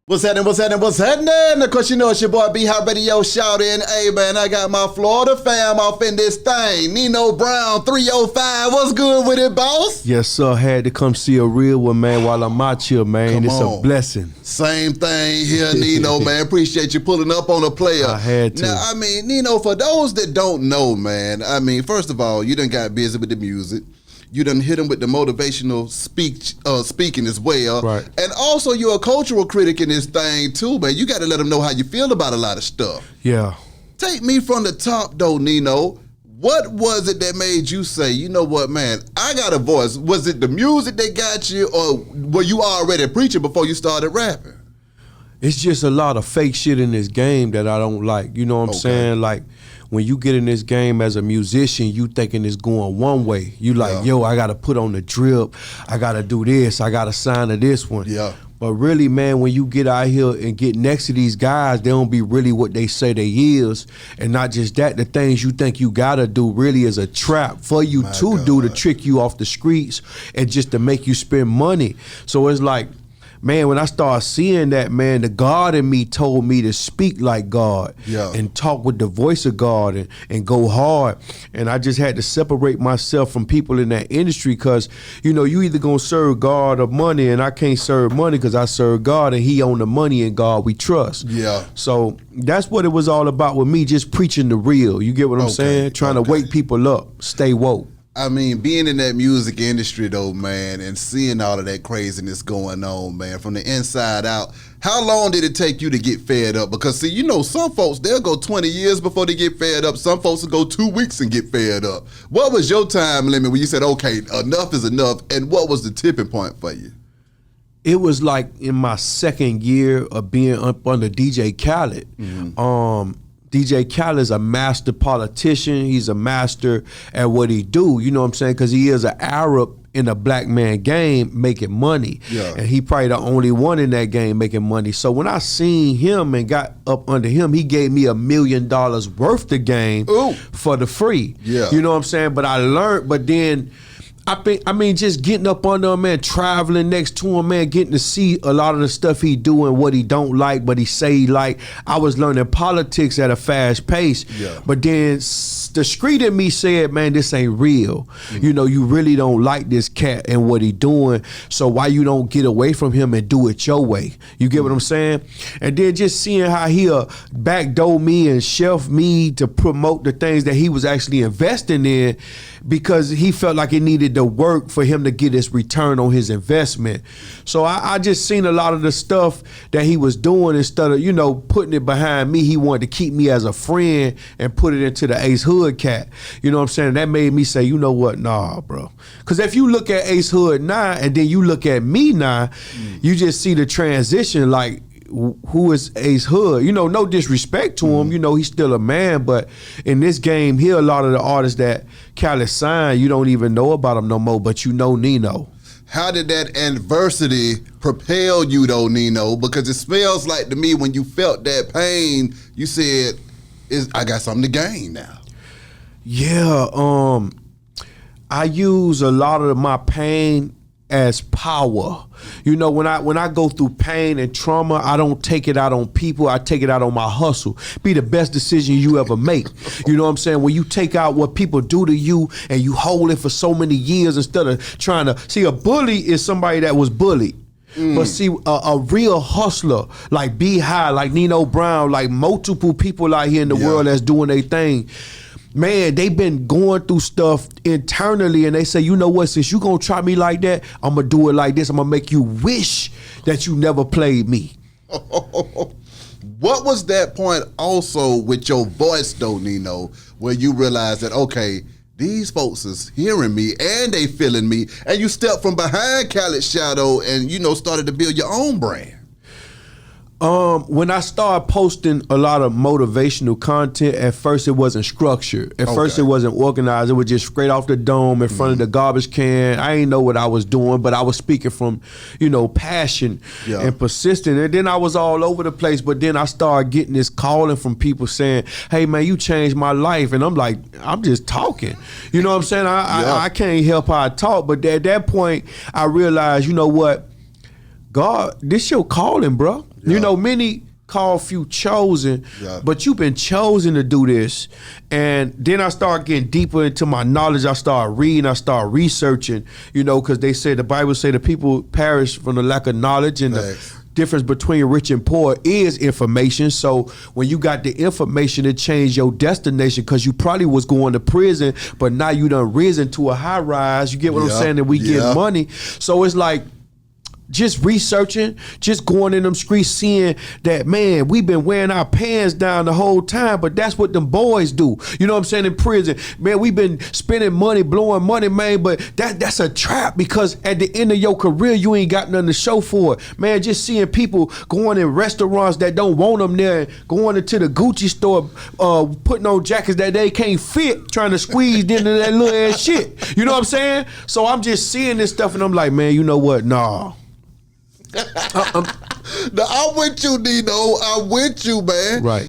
What's happening? Of course, you know it's your boy B-Hot Radio shouting. Hey, man, I got my Florida fam off in this thing. Nino Brown, 305. What's good with it, boss? Yes, sir. Had to come see a real one, man, while I'm out here, man. It's a blessing. Same thing here, Nino, man. Appreciate you pulling up on a player. I had to. Now, Nino, for those that don't know, man, first of all, you done got busy with the music. You done hit him with the motivational speaking as well. Right. And also you're a cultural critic in this thing too, man. You got to let them know how you feel about a lot of stuff. Yeah. Take me from the top though, Nino. What was it that made you say, you know what, man, I got a voice? Was it the music that got you, or were you already preaching before you started rapping? It's just a lot of fake shit in this game that I don't like. You know what I'm saying? Like, when you get in this game as a musician, you thinking it's going one way. You like, yo, I got to put on the drip. I got to do this. I got to sign to this one. Yeah. But really, man, when you get out here and get next to these guys, they don't be really what they say they is. And not just that, the things you think you got to do really is a trap for you do to trick you off the streets and just to make you spend money. So it's like, man, when I started seeing that, man, the God in me told me to speak like God and talk with the voice of God and go hard. And I just had to separate myself from people in that industry because, you know, you either gonna serve God or money, and I can't serve money because I serve God and he own the money, and God we trust. Yeah. So that's what it was all about with me, just preaching the real. You get what I'm saying? Trying to wake people up, stay woke. Being in that music industry though, man, and seeing all of that craziness going on, man, from the inside out, how long did it take you to get fed up? Because see, you know, some folks, they'll go 20 years before they get fed up. Some folks will go 2 weeks and get fed up. What was your time limit when you said, okay, enough is enough? And what was the tipping point for you? It was like in my second year of being up under DJ Khaled. DJ Khaled is a master politician. He's a master at what he do. You know what I'm saying? Because he is an Arab in a black man game making money. Yeah. And he probably the only one in that game making money. So when I seen him and got up under him, he gave me $1 million worth of game for the free. Yeah. You know what I'm saying? But I learned, but then just getting up under him, man, traveling next to him, man, getting to see a lot of the stuff he do and what he don't like, but he say he like. I was learning politics at a fast pace. Yeah. But then the street in me said, man, this ain't real. You know, you really don't like this cat and what he doing, so why you don't get away from him and do it your way? You get what I'm saying? And then just seeing how he'll backdoor me and shelf me to promote the things that he was actually investing in because he felt like it needed to work for him to get his return on his investment. So I just seen a lot of the stuff that he was doing. Instead of, you know, putting it behind me, he wanted to keep me as a friend and put it into the Ace Hood cat. You know what I'm saying? That made me say, you know what, nah, bro. Because if you look at Ace Hood now and then you look at me now, you just see the transition, like, who is Ace Hood? You know, no disrespect to him. You know, he's still a man, but in this game here, a lot of the artists that Khaled signed, you don't even know about them no more, but you know Nino. How did that adversity propel you though, Nino? Because it smells like to me when you felt that pain, you said, I got something to gain now. Yeah, I use a lot of my pain as power. You know, when I go through pain and trauma, I don't take it out on people, I take it out on my hustle. Be the best decision you ever make. You know what I'm saying? When you take out what people do to you and you hold it for so many years instead of trying to, see, a bully is somebody that was bullied. But see, a real hustler like B-High, like Nino Brown, like multiple people out here in the world that's doing their thing, man, they been going through stuff internally and they say, you know what, since you gonna try me like that, I'm gonna do it like this. I'm gonna make you wish that you never played me. What was that point also with your voice though, Nino, where you realized that, okay, these folks is hearing me and they feeling me, and you stepped from behind Khaled's shadow and, you know, started to build your own brand? When I started posting a lot of motivational content, at first it wasn't structured. At first it wasn't organized. It was just straight off the dome in front of the garbage can. I didn't know what I was doing, but I was speaking from, you know, passion and persistent. And then I was all over the place. But then I started getting this calling from people saying, hey, man, you changed my life. And I'm like, I'm just talking. You know what I'm saying? I can't help how I talk. But at that point, I realized, you know what? God, this your calling, bro. You know, many called, few chosen, Yeah. but you've been chosen to do this. And then I start getting deeper into my knowledge. I start reading, I start researching, you know, because they say, the Bible say the people perish from the lack of knowledge, and Thanks. the difference between rich and poor is information. So when you got the information, it changed your destination, because you probably was going to prison, but now you done risen to a high rise. You get what I'm Yeah. saying? And we Yeah. get money. So it's like, just researching, just going in them streets, seeing that, man, we've been wearing our pants down the whole time, but that's what them boys do. You know what I'm saying? In prison, man, we've been spending money, blowing money, man, but that's a trap, because at the end of your career, you ain't got nothing to show for it. Man, just seeing people going in restaurants that don't want them there, going into the Gucci store, putting on jackets that they can't fit, trying to squeeze into that little ass shit. You know what I'm saying? So I'm just seeing this stuff, and I'm like, man, you know what? Nah. I'm with you, Nino. I'm with you, man. Right.